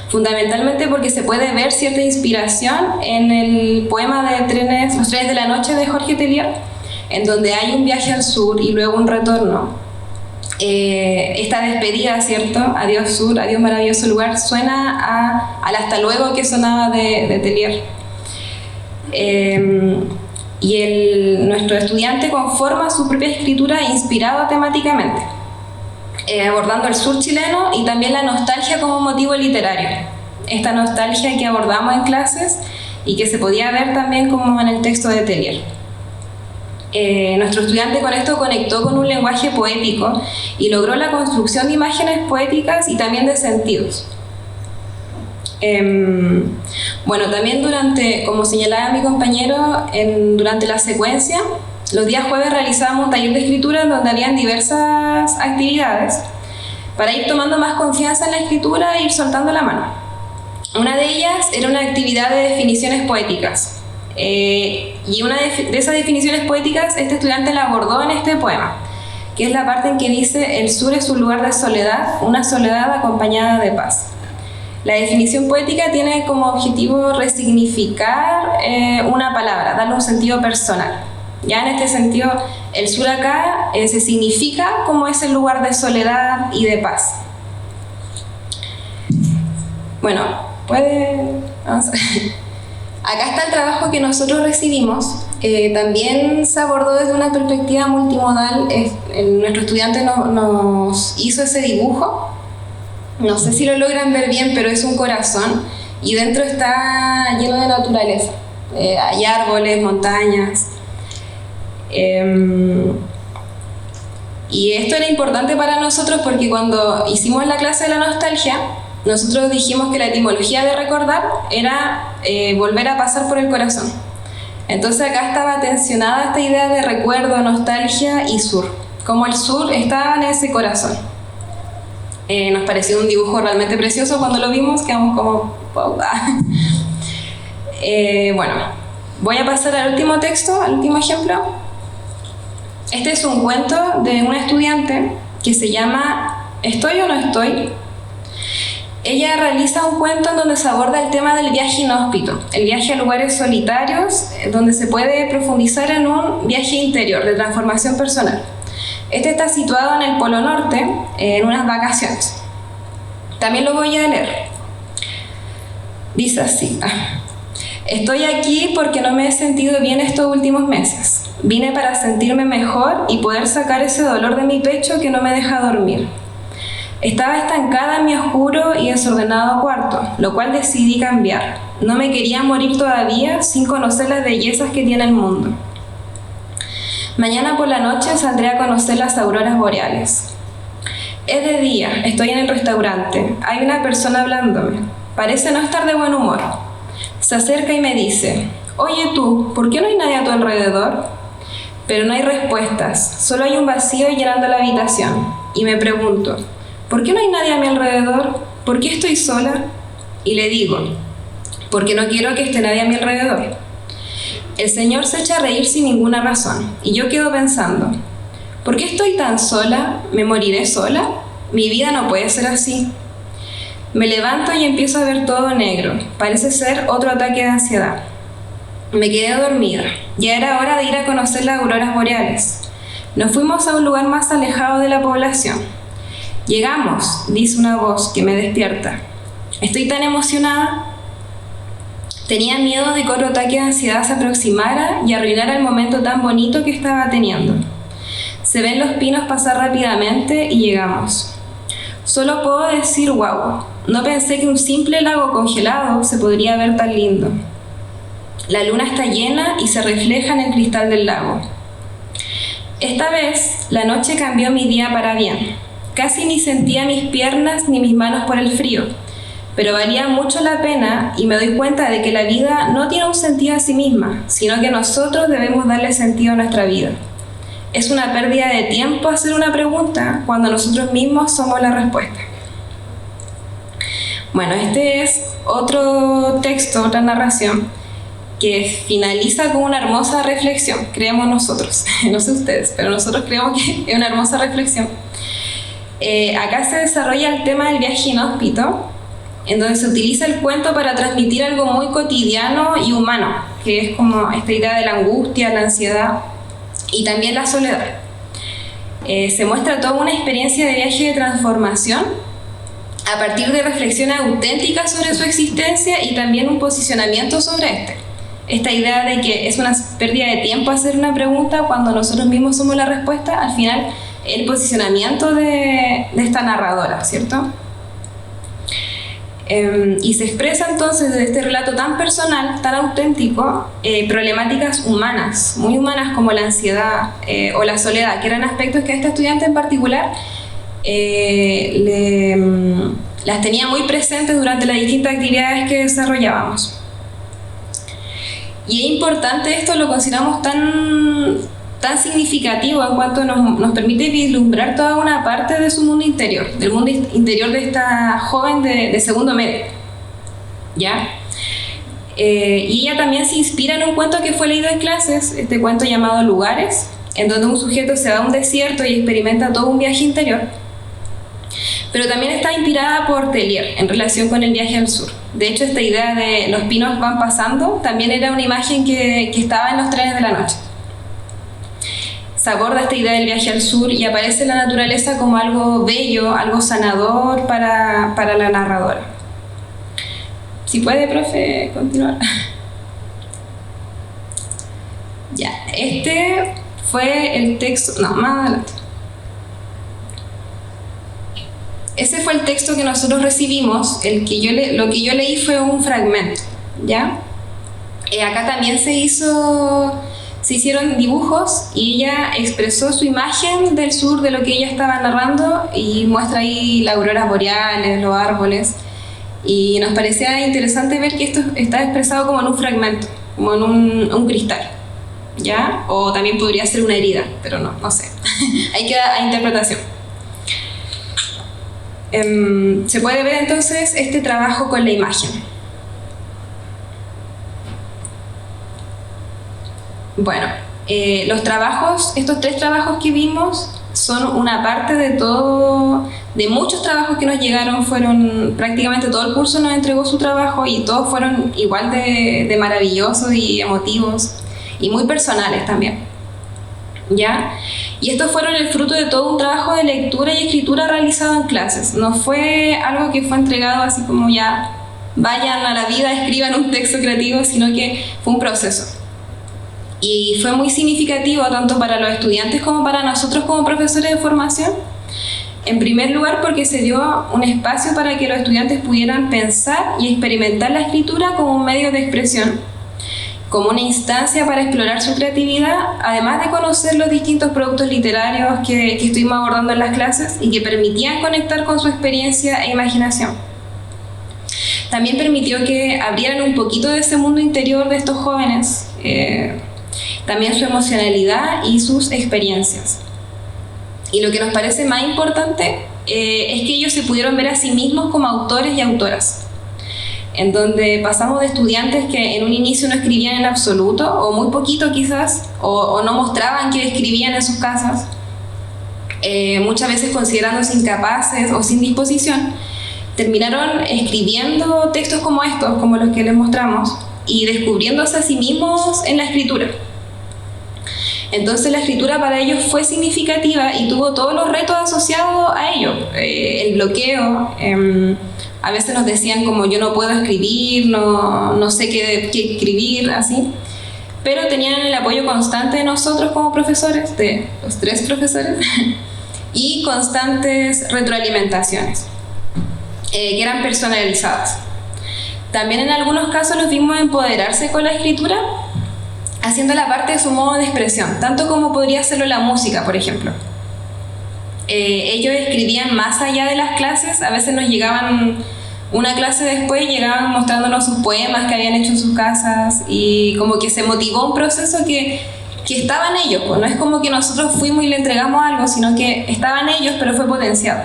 Fundamentalmente porque se puede ver cierta inspiración en el poema de Los trenes de la noche de Jorge Teillier, en donde hay un viaje al sur y luego un retorno. Esta despedida, ¿cierto? Adiós sur, adiós maravilloso lugar, suena al hasta luego que sonaba de Teillier. Y nuestro estudiante conforma su propia escritura inspirado temáticamente, abordando el sur chileno y también la nostalgia como motivo literario. Esta nostalgia que abordamos en clases y que se podía ver también como en el texto de Teillier. Nuestro estudiante con esto conectó con un lenguaje poético y logró la construcción de imágenes poéticas y también de sentidos. Bueno, también como señalaba mi compañero, durante la secuencia, los días jueves realizábamos un taller de escritura en donde habían diversas actividades para ir tomando más confianza en la escritura e ir soltando la mano. Una de ellas era una actividad de definiciones poéticas. Y una de esas definiciones poéticas este estudiante la abordó en este poema, que es la parte en que dice: el sur es un lugar de soledad, una soledad acompañada de paz. La definición poética tiene como objetivo resignificar una palabra, darle un sentido personal. Ya en este sentido, el sur acá se significa como ese lugar de soledad y de paz. Bueno, vamos a ver. Acá está el trabajo que nosotros recibimos. También se abordó desde una perspectiva multimodal. Nuestro estudiante nos hizo ese dibujo. No sé si lo logran ver bien, pero es un corazón. Y dentro está lleno de naturaleza. Hay árboles, montañas. Y esto era importante para nosotros porque cuando hicimos la clase de la nostalgia, nosotros dijimos que la etimología de recordar era volver a pasar por el corazón. Entonces acá estaba tensionada esta idea de recuerdo, nostalgia y sur, como el sur estaba en ese corazón. Nos pareció un dibujo realmente precioso. Cuando lo vimos quedamos como wow. Bueno, voy a pasar al último texto, al último ejemplo. Este es un cuento de una estudiante que se llama ¿Estoy o no estoy? Ella realiza un cuento en donde se aborda el tema del viaje inhóspito, el viaje a lugares solitarios, donde se puede profundizar en un viaje interior de transformación personal. Este está situado en el Polo Norte, en unas vacaciones. También lo voy a leer. Dice así: estoy aquí porque no me he sentido bien estos últimos meses. Vine para sentirme mejor y poder sacar ese dolor de mi pecho que no me deja dormir. Estaba estancada en mi oscuro y desordenado cuarto, lo cual decidí cambiar. No me quería morir todavía sin conocer las bellezas que tiene el mundo. Mañana por la noche saldré a conocer las auroras boreales. Es de día, estoy en el restaurante. Hay una persona hablándome. Parece no estar de buen humor. Se acerca y me dice: oye tú, ¿por qué no hay nadie a tu alrededor? Pero no hay respuestas, solo hay un vacío llenando la habitación. Y me pregunto: ¿por qué no hay nadie a mi alrededor? ¿Por qué estoy sola? Y le digo: porque no quiero que esté nadie a mi alrededor. El señor se echa a reír sin ninguna razón, y yo quedo pensando: ¿por qué estoy tan sola? ¿Me moriré sola? Mi vida no puede ser así. Me levanto y empiezo a ver todo negro. Parece ser otro ataque de ansiedad. Me quedé dormida. Ya era hora de ir a conocer las auroras boreales. Nos fuimos a un lugar más alejado de la población. Llegamos, dice una voz que me despierta. Estoy tan emocionada. Tenía miedo de que otro ataque de ansiedad se aproximara y arruinara el momento tan bonito que estaba teniendo. Se ven los pinos pasar rápidamente y llegamos. Solo puedo decir wow. No pensé que un simple lago congelado se podría ver tan lindo. La luna está llena y se refleja en el cristal del lago. Esta vez, la noche cambió mi día para bien. Casi ni sentía mis piernas ni mis manos por el frío, pero valía mucho la pena y me doy cuenta de que la vida no tiene un sentido a sí misma, sino que nosotros debemos darle sentido a nuestra vida. Es una pérdida de tiempo hacer una pregunta cuando nosotros mismos somos la respuesta. Bueno, este es otro texto, otra narración, que finaliza con una hermosa reflexión, creemos nosotros, no sé ustedes, pero nosotros creemos que es una hermosa reflexión. Acá se desarrolla el tema del viaje inhóspito, en donde se utiliza el cuento para transmitir algo muy cotidiano y humano, que es como esta idea de la angustia, la ansiedad y también la soledad. Se muestra toda una experiencia de viaje de transformación a partir de reflexiones auténticas sobre su existencia y también un posicionamiento sobre esta idea de que es una pérdida de tiempo hacer una pregunta cuando nosotros mismos somos la respuesta. Al final, el posicionamiento de esta narradora, ¿cierto? Y se expresa entonces desde este relato tan personal, tan auténtico, problemáticas humanas, muy humanas, como la ansiedad o la soledad, que eran aspectos que a esta estudiante en particular las tenía muy presentes durante las distintas actividades que desarrollábamos. Y es importante esto, lo consideramos tan significativo en cuanto nos permite vislumbrar toda una parte de su mundo interior, del mundo interior de esta joven de segundo medio, ¿ya? Y ella también se inspira en un cuento que fue leído en clases, este cuento llamado Lugares, en donde un sujeto se va a un desierto y experimenta todo un viaje interior, pero también está inspirada por Tellier en relación con el viaje al sur. De hecho, esta idea de los pinos van pasando también era una imagen que estaba en los trenes de la noche. Se aborda esta idea del viaje al sur y aparece la naturaleza como algo bello, algo sanador para la narradora. Si puede, profe, continuar. Ya, este fue el texto, no, más adelante. Ese fue el texto que nosotros recibimos, lo que yo leí fue un fragmento, ¿ya? Acá también se hicieron dibujos y ella expresó su imagen del sur, de lo que ella estaba narrando, y muestra ahí las auroras boreales, los árboles, y nos parecía interesante ver que esto está expresado como en un fragmento, como en un cristal, ¿ya? O también podría ser una herida, pero no sé, ahí queda a interpretación. Se puede ver entonces este trabajo con la imagen. Bueno, estos 3 trabajos que vimos son una parte de todo de muchos trabajos que nos llegaron, prácticamente todo el curso nos entregó su trabajo y todos fueron igual de maravillosos y emotivos y muy personales también, ¿ya? Y estos fueron el fruto de todo un trabajo de lectura y escritura realizado en clases. No fue algo que fue entregado así como ya vayan a la vida, escriban un texto creativo, sino que fue un proceso. Y fue muy significativo tanto para los estudiantes como para nosotros como profesores de formación. En primer lugar, porque se dio un espacio para que los estudiantes pudieran pensar y experimentar la escritura como un medio de expresión, como una instancia para explorar su creatividad, además de conocer los distintos productos literarios que estuvimos abordando en las clases y que permitían conectar con su experiencia e imaginación. También permitió que abrieran un poquito de ese mundo interior de estos jóvenes, también su emocionalidad y sus experiencias. Y lo que nos parece más importante es que ellos se pudieron ver a sí mismos como autores y autoras, en donde pasamos de estudiantes que en un inicio no escribían en absoluto, o muy poquito quizás, o no mostraban que escribían en sus casas, muchas veces considerándose incapaces o sin disposición, terminaron escribiendo textos como estos, como los que les mostramos, y descubriéndose a sí mismos en la escritura. Entonces la escritura para ellos fue significativa y tuvo todos los retos asociados a ello. El bloqueo, a veces nos decían como yo no puedo escribir, no sé qué escribir, así. Pero tenían el apoyo constante de nosotros como profesores, de los 3 profesores, y constantes retroalimentaciones, que eran personalizadas. También en algunos casos los vimos empoderarse con la escritura, haciendo la parte de su modo de expresión, tanto como podría hacerlo la música, por ejemplo. Ellos escribían más allá de las clases, a veces nos llegaban, una clase después llegaban mostrándonos sus poemas que habían hecho en sus casas, y como que se motivó un proceso que estaba en ellos, pues no es como que nosotros fuimos y le entregamos algo, sino que estaba en ellos, pero fue potenciado.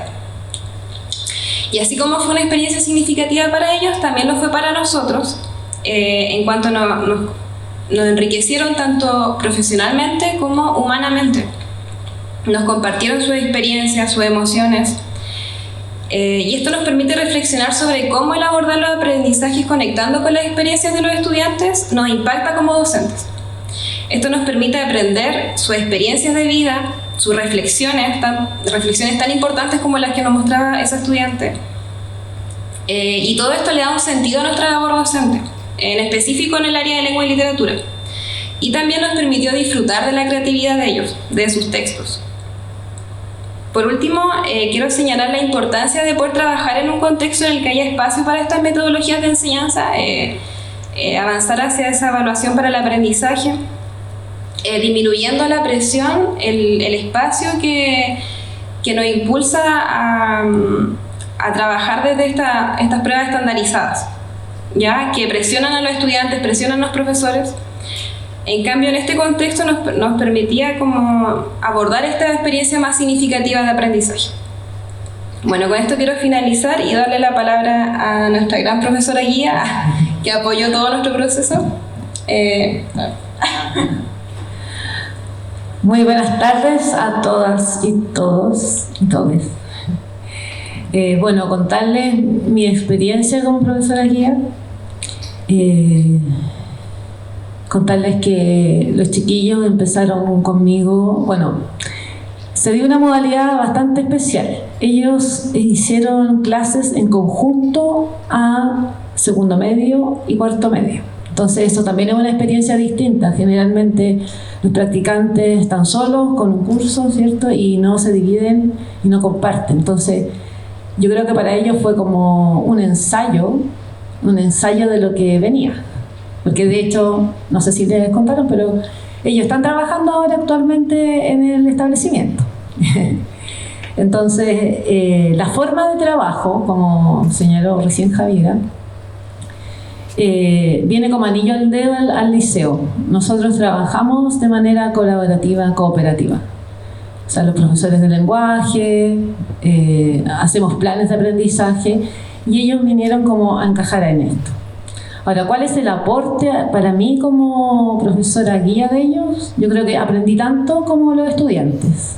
Y así como fue una experiencia significativa para ellos, también lo fue para nosotros, en cuanto nos enriquecieron tanto profesionalmente como humanamente. Nos compartieron sus experiencias, sus emociones, y esto nos permite reflexionar sobre cómo el abordar los aprendizajes conectando con las experiencias de los estudiantes nos impacta como docentes. Esto nos permite aprender sus experiencias de vida, sus reflexiones tan importantes como las que nos mostraba esa estudiante. Y todo esto le da un sentido a nuestra labor docente, en específico en el área de lengua y literatura. Y también nos permitió disfrutar de la creatividad de ellos, de sus textos. Por último, quiero señalar la importancia de poder trabajar en un contexto en el que haya espacio para estas metodologías de enseñanza, avanzar hacia esa evaluación para el aprendizaje, disminuyendo la presión, el espacio que nos impulsa a trabajar desde estas pruebas estandarizadas, ¿ya? Que presionan a los estudiantes, presionan a los profesores. En cambio, en este contexto nos permitía como abordar esta experiencia más significativa de aprendizaje. Bueno, con esto quiero finalizar y darle la palabra a nuestra gran profesora guía, que apoyó todo nuestro proceso. Muy buenas tardes a todas y todos y todes. Bueno, contarles mi experiencia como profesora guía. Contarles que los chiquillos empezaron conmigo, bueno, se dio una modalidad bastante especial. Ellos hicieron clases en conjunto a segundo medio y cuarto medio. Entonces eso también es una experiencia distinta. Generalmente los practicantes están solos con un curso, ¿cierto? Y no se dividen y no comparten. Entonces yo creo que para ellos fue como un ensayo de lo que venía. Porque de hecho, no sé si les contaron, pero ellos están trabajando ahora actualmente en el establecimiento. Entonces, la forma de trabajo, como señaló recién Javiera, viene como anillo al dedo al liceo. Nosotros trabajamos de manera colaborativa, cooperativa. O sea, los profesores de lenguaje, hacemos planes de aprendizaje y ellos vinieron como a encajar en esto. Ahora, ¿cuál es el aporte para mí como profesora guía de ellos? Yo creo que aprendí tanto como los estudiantes.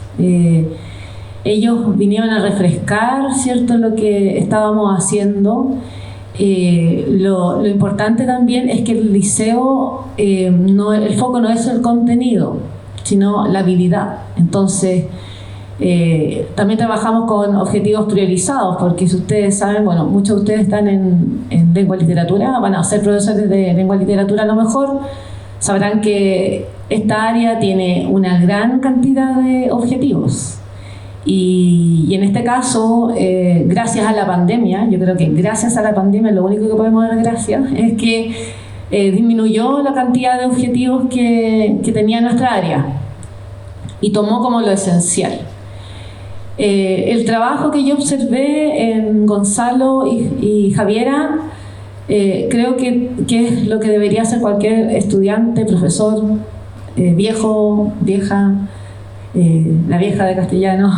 ellos vinieron a refrescar, ¿cierto?, lo que estábamos haciendo. Lo importante también es que el liceo, el foco no es el contenido, sino la habilidad. Entonces, también trabajamos con objetivos priorizados, porque si ustedes saben, bueno, muchos de ustedes están en lengua y literatura, van a ser profesores de lengua y literatura a lo mejor, sabrán que esta área tiene una gran cantidad de objetivos. Y en este caso, gracias a la pandemia, yo creo que gracias a la pandemia, lo único que podemos dar gracias es que disminuyó la cantidad de objetivos que tenía nuestra área y tomó como lo esencial. El trabajo que yo observé en Gonzalo y Javiera, creo que es lo que debería hacer cualquier estudiante, profesor, viejo, vieja, la vieja de castellano,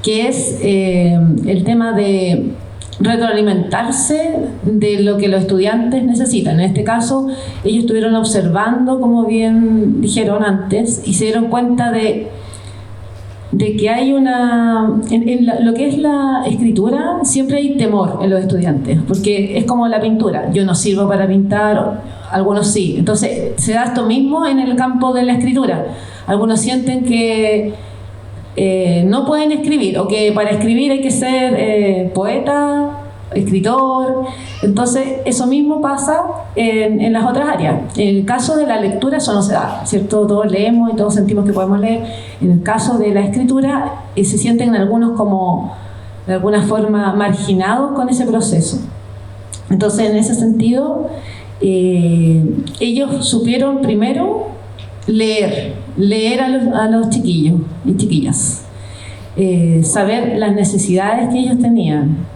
que es el tema de retroalimentarse de lo que los estudiantes necesitan. En este caso, ellos estuvieron observando, como bien dijeron antes, y se dieron cuenta de que hay lo que es la escritura, siempre hay temor en los estudiantes, porque es como la pintura. Yo no sirvo para pintar, algunos sí. Entonces, se da esto mismo en el campo de la escritura. Algunos sienten que no pueden escribir, o que para escribir hay que ser poeta, escritor. Entonces, eso mismo pasa en las otras áreas. En el caso de la lectura, eso no se da, ¿cierto? Todos leemos y todos sentimos que podemos leer. En el caso de la escritura, se sienten algunos como, de alguna forma, marginados con ese proceso. Entonces, en ese sentido, ellos supieron primero leer a los chiquillos y chiquillas, saber las necesidades que ellos tenían,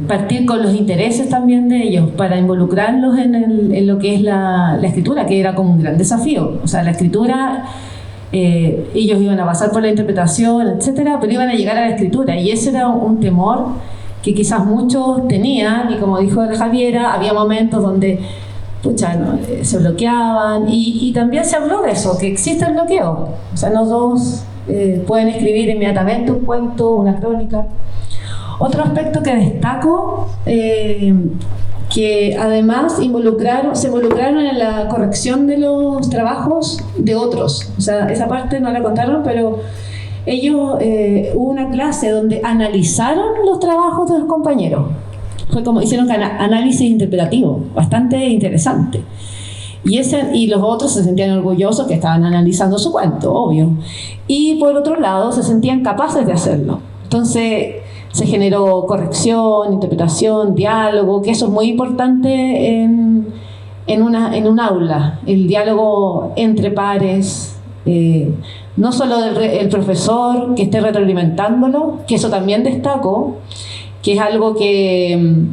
partir con los intereses también de ellos para involucrarlos en lo que es la escritura, que era como un gran desafío. O sea, la escritura, ellos iban a pasar por la interpretación, etcétera, pero iban a llegar a la escritura, y ese era un temor que quizás muchos tenían, y como dijo Javiera, había momentos donde se bloqueaban, y también se habló de eso, que existe el bloqueo. O sea, no todos pueden escribir inmediatamente un cuento, una crónica. Otro aspecto que destaco, que además se involucraron en la corrección de los trabajos de otros. O sea, esa parte no la contaron, pero ellos, hubo una clase donde analizaron los trabajos de los compañeros. Fue como hicieron análisis interpretativo, bastante interesante. Y los otros se sentían orgullosos que estaban analizando su cuento, obvio. Y por otro lado, se sentían capaces de hacerlo. Entonces, se generó corrección, interpretación, diálogo, que eso es muy importante en un aula. El diálogo entre pares, no solo el profesor que esté retroalimentándolo, que eso también destaco, que es algo que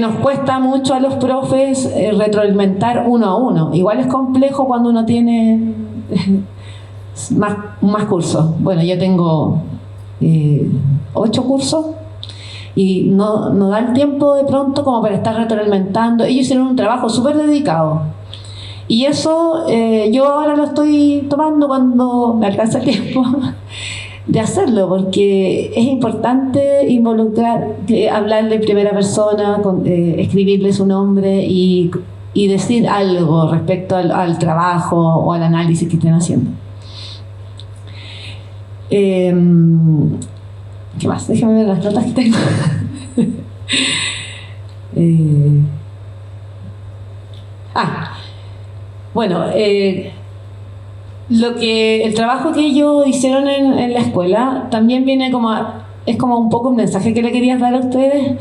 nos cuesta mucho a los profes, retroalimentar uno a uno. Igual es complejo cuando uno tiene más cursos. Bueno, yo tengo 8 cursos y no da el tiempo de pronto como para estar retroalimentando. Ellos hicieron un trabajo súper dedicado. Y eso yo ahora lo estoy tomando cuando me alcanza el tiempo de hacerlo, porque es importante hablarle en primera persona, escribirle su nombre y decir algo respecto al trabajo o al análisis que estén haciendo. ¿Qué más? Déjame ver las notas que tengo. Bueno, el trabajo que ellos hicieron en la escuela también viene es como un poco un mensaje que le quería dar a ustedes,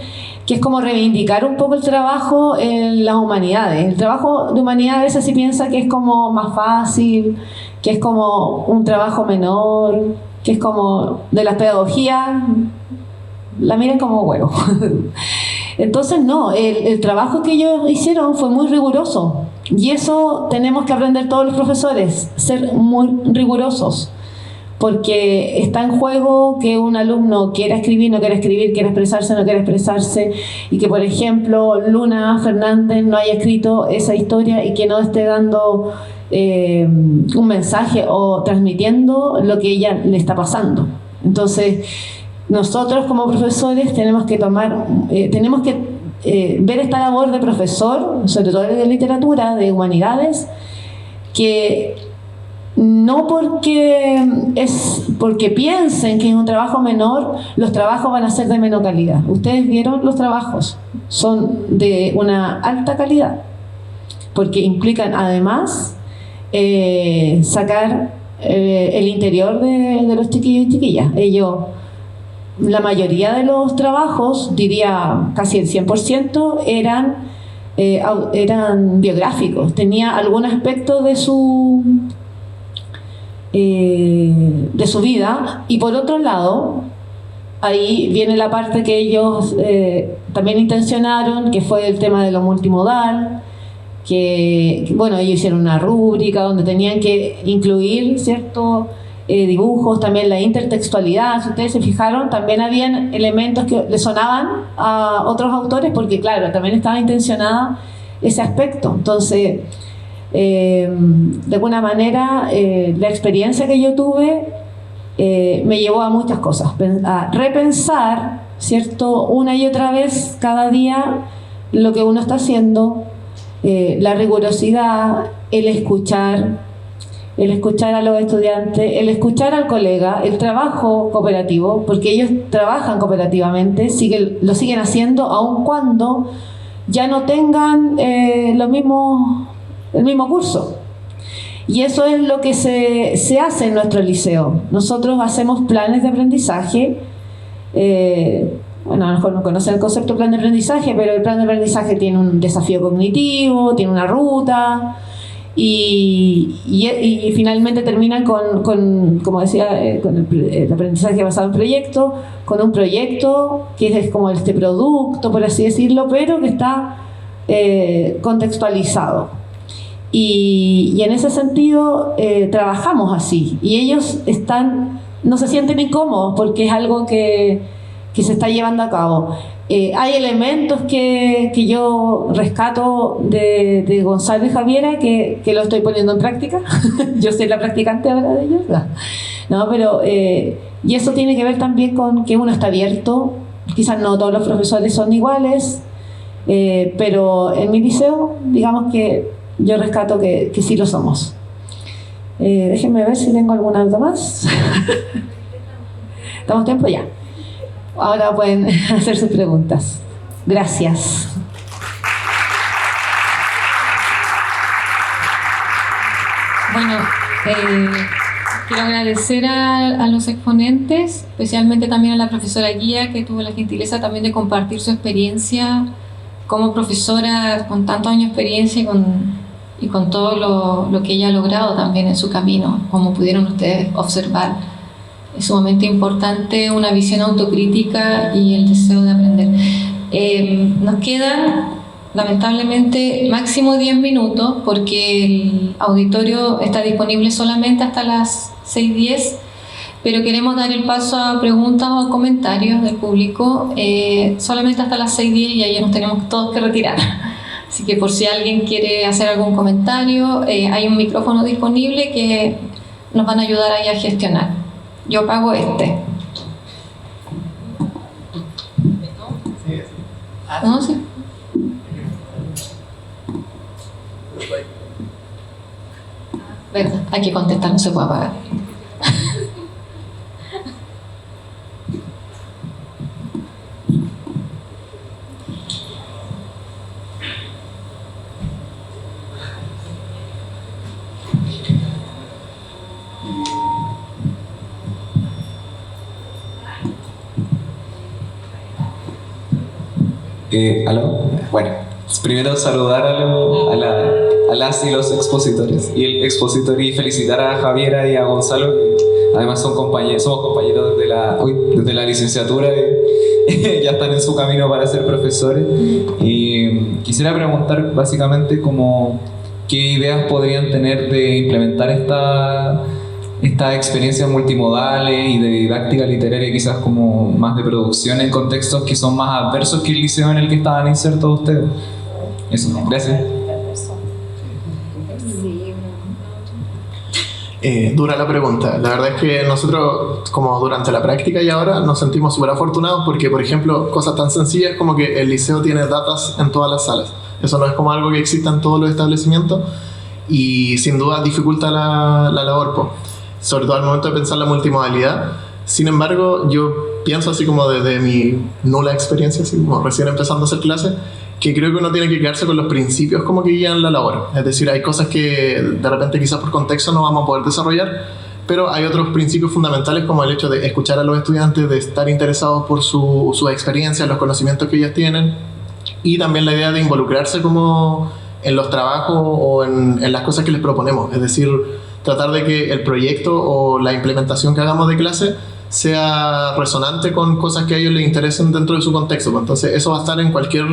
que es como reivindicar un poco el trabajo en las humanidades. El trabajo de humanidades a veces se piensa que es como más fácil, que es como un trabajo menor, que es como de las pedagogías, la miran como huevo. Entonces no, el trabajo que ellos hicieron fue muy riguroso, y eso tenemos que aprender todos los profesores, ser muy rigurosos, porque está en juego que un alumno quiera escribir, no quiera escribir, quiera expresarse, no quiera expresarse, y que, por ejemplo, Luna Fernández no haya escrito esa historia y que no esté dando un mensaje o transmitiendo lo que ella le está pasando. Entonces, nosotros como profesores tenemos que ver esta labor de profesor, sobre todo de literatura, de humanidades, que no porque piensen que es un trabajo menor, los trabajos van a ser de menor calidad. Ustedes vieron los trabajos, son de una alta calidad, porque implican además sacar el interior de los chiquillos y chiquillas. La mayoría de los trabajos, diría casi el 100%, eran biográficos. Tenía algún aspecto de su vida. Y por otro lado, ahí viene la parte que ellos también intencionaron, que fue el tema de lo multimodal, que bueno, ellos hicieron una rúbrica donde tenían que incluir ciertos dibujos, también la intertextualidad. Si ustedes se fijaron, también habían elementos que le sonaban a otros autores, porque claro, también estaba intencionada ese aspecto. Entonces, de alguna manera, la experiencia que yo tuve me llevó a muchas cosas, a repensar, ¿cierto?, una y otra vez, cada día, lo que uno está haciendo, la rigurosidad, el escuchar a los estudiantes, el escuchar al colega, el trabajo cooperativo, porque ellos trabajan cooperativamente, lo siguen haciendo aun cuando ya no tengan el mismo curso. Y eso es lo que se hace en nuestro liceo. Nosotros hacemos planes de aprendizaje. Bueno, a lo mejor no conocen el concepto de plan de aprendizaje, pero el plan de aprendizaje tiene un desafío cognitivo, tiene una ruta, y finalmente terminan con como decía, con el aprendizaje basado en proyectos, con un proyecto que es como este producto, por así decirlo, pero que está contextualizado. Y en ese sentido trabajamos así, y ellos no se sienten incómodos porque es algo que se está llevando a cabo. Hay elementos que yo rescato de Gonzalo y Javiera que lo estoy poniendo en práctica. Yo soy la practicante ahora de ellos, ¿no? Pero y eso tiene que ver también con que uno está abierto. Quizás no todos los profesores son iguales, pero en mi liceo, digamos que yo rescato que sí lo somos. Déjenme ver si tengo alguna duda más. ¿Estamos tiempo? Ya. Ahora pueden hacer sus preguntas. Gracias. Bueno, quiero agradecer a los exponentes, especialmente también a la profesora Guía, que tuvo la gentileza también de compartir su experiencia como profesora con tantos años de experiencia y con todo lo que ella ha logrado también en su camino, como pudieron ustedes observar. Es sumamente importante una visión autocrítica y el deseo de aprender. Nos quedan, lamentablemente, máximo 10 minutos porque el auditorio está disponible solamente hasta las 6:10, pero queremos dar el paso a preguntas o comentarios del público solamente hasta las 6:10 y ahí nos tenemos todos que retirar. Así que por si alguien quiere hacer algún comentario, hay un micrófono disponible que nos van a ayudar ahí a gestionar. Yo pago este. ¿No? Sí. ¿Verdad? Hay que contestar, no se puede pagar. ¿Aló? Bueno, primero saludar a las y los expositores y el expositor, y felicitar a Javiera y a Gonzalo, que además somos compañeros desde la licenciatura y ya están en su camino para ser profesores. Y quisiera preguntar básicamente qué ideas podrían tener de implementar estas experiencias multimodales y de didáctica literaria, quizás como más de producción en contextos que son más adversos que el liceo en el que estaban insertos ustedes. Eso, gracias. Dura la pregunta. La verdad es que nosotros, como durante la práctica y ahora, nos sentimos súper afortunados porque, por ejemplo, cosas tan sencillas como que el liceo tiene datas en todas las salas. Eso no es como algo que exista en todos los establecimientos y sin duda dificulta la labor, po. Sobre todo al momento de pensar la multimodalidad. Sin embargo, yo pienso así como desde mi nula experiencia, así como recién empezando a hacer clases, que creo que uno tiene que quedarse con los principios como que guían la labor. Es decir, hay cosas que de repente quizás por contexto no vamos a poder desarrollar, pero hay otros principios fundamentales como el hecho de escuchar a los estudiantes, de estar interesados por su experiencia, los conocimientos que ellos tienen, y también la idea de involucrarse como en los trabajos o en las cosas que les proponemos. Es decir, tratar de que el proyecto o la implementación que hagamos de clase sea resonante con cosas que a ellos les interesen dentro de su contexto. Entonces eso va a estar en cualquier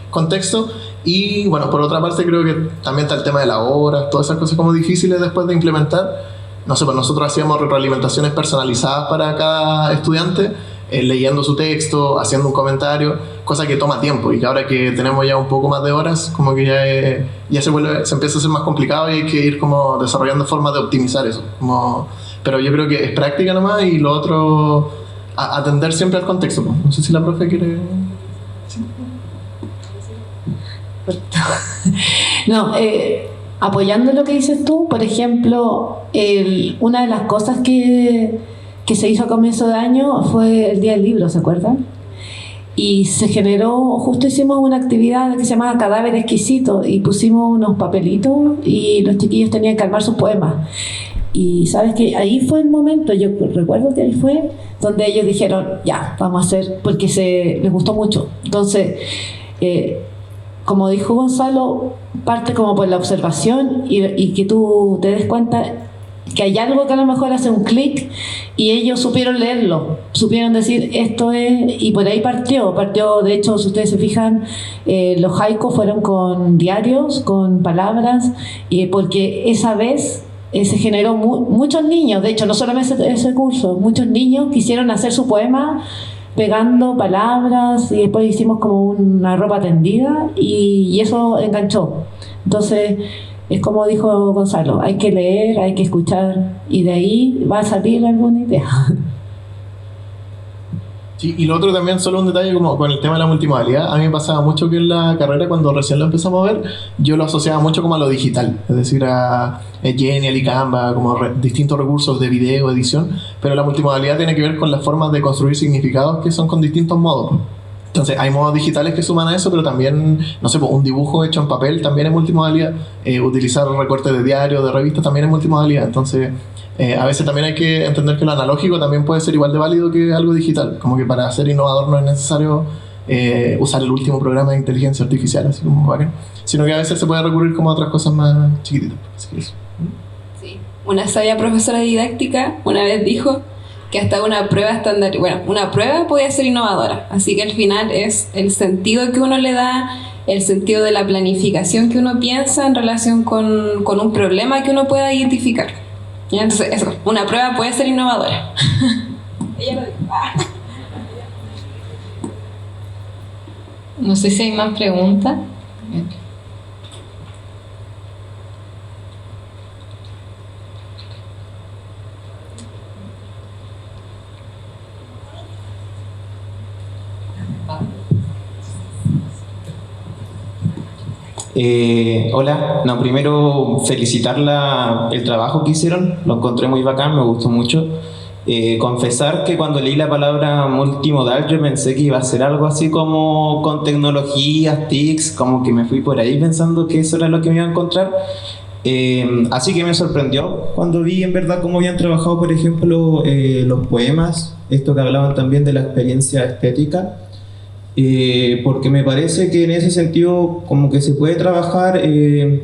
contexto. Y bueno, por otra parte creo que también está el tema de la hora, todas esas cosas como difíciles después de implementar. No sé, pues nosotros hacíamos retroalimentaciones personalizadas para cada estudiante, leyendo su texto, haciendo un comentario, cosa que toma tiempo y que ahora que tenemos ya un poco más de horas, como que ya se empieza a ser más complicado y hay que ir como desarrollando formas de optimizar eso. Pero yo creo que es práctica nomás y lo otro, atender siempre al contexto. No sé si la profe quiere... ¿Sí? No, apoyando lo que dices tú, por ejemplo, una de las cosas que se hizo a comienzo de año fue el Día del Libro, ¿se acuerdan? Y se generó, justo hicimos una actividad que se llamaba Cadáver Exquisito y pusimos unos papelitos y los chiquillos tenían que armar sus poemas. Y sabes que ahí fue el momento, yo recuerdo que ahí fue donde ellos dijeron, ya, vamos a hacer, porque les gustó mucho. Entonces, como dijo Gonzalo, parte como por la observación y que tú te des cuenta que hay algo que a lo mejor hace un clic y ellos supieron leerlo, supieron decir esto es, y por ahí partió, de hecho si ustedes se fijan, los haikus fueron con diarios, con palabras, porque esa vez se generó muchos niños, de hecho no solamente ese curso, muchos niños quisieron hacer su poema pegando palabras y después hicimos como una ropa tendida y eso enganchó. Entonces es como dijo Gonzalo, hay que leer, hay que escuchar y de ahí va a salir alguna idea. Sí, y lo otro también, solo un detalle como con el tema de la multimodalidad, a mí me pasaba mucho que en la carrera cuando recién lo empezamos a ver, yo lo asociaba mucho como a lo digital, es decir, a Genial y Canva, como distintos recursos de video, edición, pero la multimodalidad tiene que ver con las formas de construir significados que son con distintos modos. Entonces hay modos digitales que suman a eso, pero también, no sé, un dibujo hecho en papel también es multimodalidad, utilizar recortes de diario, de revista también es multimodalidad. Entonces a veces también hay que entender que lo analógico también puede ser igual de válido que algo digital, como que para ser innovador no es necesario usar el último programa de inteligencia artificial, así como bacán, sino que a veces se puede recurrir como a otras cosas más chiquititas. Así que eso. Sí. Una sabia profesora de didáctica una vez dijo que hasta una prueba estándar, bueno, una prueba puede ser innovadora, así que al final es el sentido que uno le da, el sentido de la planificación que uno piensa en relación con un problema que uno pueda identificar. ¿Ya? Entonces eso, una prueba puede ser innovadora. Ella lo dijo. No sé si hay más preguntas. Hola, no, primero felicitar el trabajo que hicieron, lo encontré muy bacán, me gustó mucho. Confesar que cuando leí la palabra multimodal yo pensé que iba a ser algo así como con tecnologías, TICs, como que me fui por ahí pensando que eso era lo que me iba a encontrar. Así que me sorprendió cuando vi en verdad cómo habían trabajado, por ejemplo, los poemas, esto que hablaban también de la experiencia estética. Porque me parece que en ese sentido como que se puede trabajar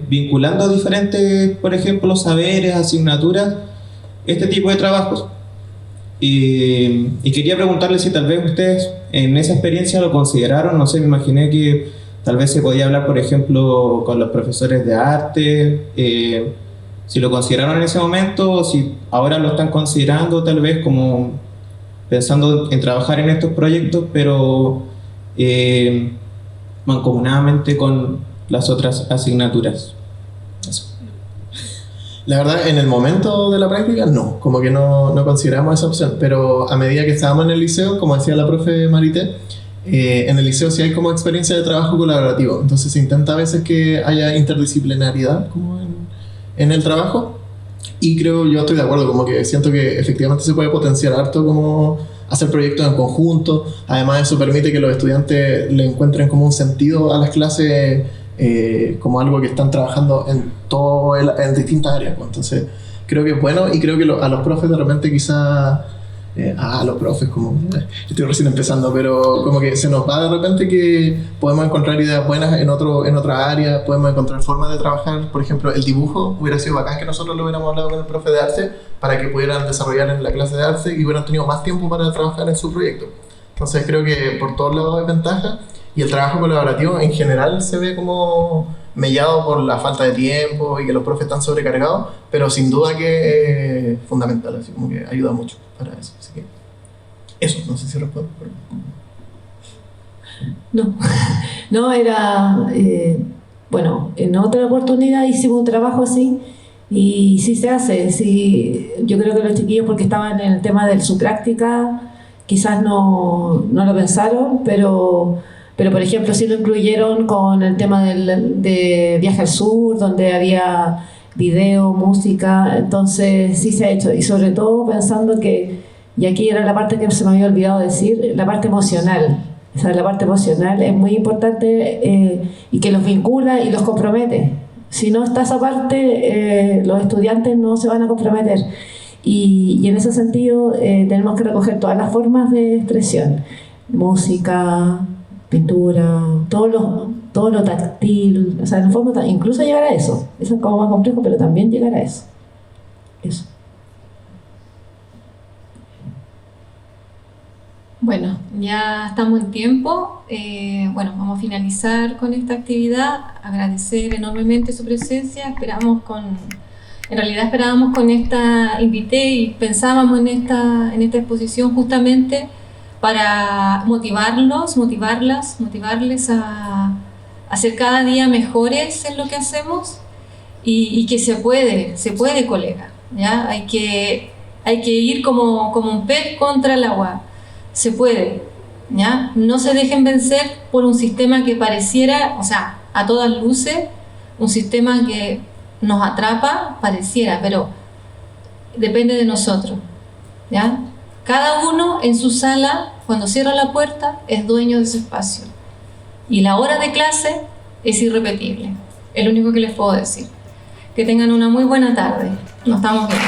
vinculando a diferentes, por ejemplo, saberes, asignaturas, este tipo de trabajos. Y quería preguntarles si tal vez ustedes en esa experiencia lo consideraron, no sé, me imaginé que tal vez se podía hablar, por ejemplo, con los profesores de arte, si lo consideraron en ese momento o si ahora lo están considerando tal vez como pensando en trabajar en estos proyectos, pero mancomunadamente con las otras asignaturas. Eso. La verdad, en el momento de la práctica, no, como que no consideramos esa opción, pero a medida que estábamos en el liceo, como decía la profe Marité, en el liceo sí hay como experiencia de trabajo colaborativo, entonces se intenta a veces que haya interdisciplinariedad como en el trabajo, y yo estoy de acuerdo, como que siento que efectivamente se puede potenciar harto como hacer proyectos en conjunto. Además eso permite que los estudiantes le encuentren como un sentido a las clases, como algo que están trabajando en distintas áreas, pues. Entonces creo que es bueno, y creo que a los profes de repente quizás a los profes como estoy recién empezando, pero como que se nos va de repente que podemos encontrar ideas buenas en otra área, podemos encontrar formas de trabajar. Por ejemplo, el dibujo hubiera sido bacán que nosotros lo hubiéramos hablado con el profe de arte para que pudieran desarrollar en la clase de arte y hubieran tenido más tiempo para trabajar en su proyecto. Entonces creo que por todos lados es ventaja, y el trabajo colaborativo en general se ve como mellado por la falta de tiempo y que los profes están sobrecargados, pero sin duda que es fundamental, así como que ayuda mucho para eso. Así que eso, no sé si respondo. No, era... bueno, en otra oportunidad hicimos un trabajo así, y sí se hace. Sí, yo creo que los chiquillos, porque estaban en el tema de su práctica, quizás no lo pensaron, pero por ejemplo sí lo incluyeron con el tema de Viaje al Sur, donde había video, música. Entonces sí se ha hecho, y sobre todo pensando que, y aquí era la parte que se me había olvidado decir, la parte emocional. O sea, la parte emocional es muy importante, y que los vincula y los compromete. Si no está esa parte, los estudiantes no se van a comprometer. Y en ese sentido tenemos que recoger todas las formas de expresión: música, pintura, todo lo táctil. O sea, en el fondo, incluso llegar a eso. Eso es como más complejo, pero también llegar a eso. Eso. Bueno, ya estamos en tiempo. Bueno, vamos a finalizar con esta actividad. Agradecer enormemente su presencia. En realidad esperábamos con esta, invité y pensábamos en esta exposición justamente para motivarles a ser cada día mejores en lo que hacemos, y que se puede, colega, ¿ya? Hay que ir como un pez contra el agua. Se puede, ¿ya? No se dejen vencer por un sistema que pareciera, o sea, a todas luces, un sistema que nos atrapa, pareciera, pero depende de nosotros, ¿ya? Cada uno en su sala, cuando cierra la puerta, es dueño de ese espacio. Y la hora de clase es irrepetible. Es lo único que les puedo decir. Que tengan una muy buena tarde. Nos estamos viendo.